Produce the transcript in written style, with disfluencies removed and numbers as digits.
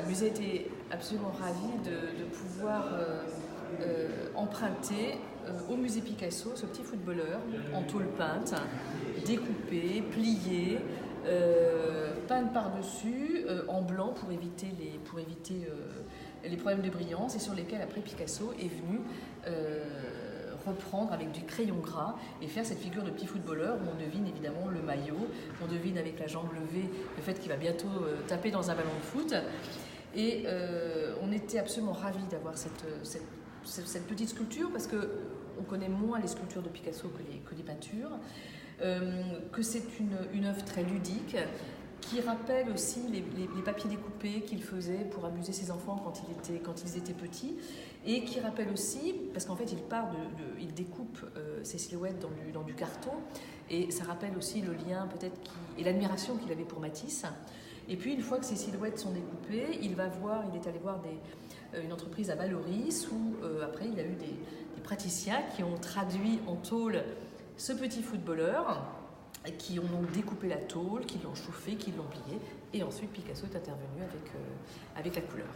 le musée était absolument ravi de pouvoir emprunter au musée Picasso ce petit footballeur en tôle peinte, découpé, plié, peinte par-dessus en blanc pour éviter les problèmes de brillance, et sur lesquels après Picasso est venu reprendre avec du crayon gras et faire cette figure de petit footballeur où on devine évidemment le maillot, on devine avec la jambe levée le fait qu'il va bientôt taper dans un ballon de foot. Et on était absolument ravis d'avoir cette petite sculpture, parce qu'on connaît moins les sculptures de Picasso que les peintures, que c'est une œuvre très ludique, qui rappelle aussi les papiers découpés qu'il faisait pour amuser ses enfants quand ils étaient petits, et qui rappelle aussi, parce qu'en fait il découpe ses silhouettes dans du carton, et ça rappelle aussi le lien peut-être et l'admiration qu'il avait pour Matisse. Et puis une fois que ces silhouettes sont découpées, il est allé voir une entreprise à Valoris où après il a eu des praticiens qui ont traduit en tôle ce petit footballeur, qui ont donc découpé la tôle, qui l'ont chauffé, qui l'ont plié, et ensuite Picasso est intervenu avec la couleur.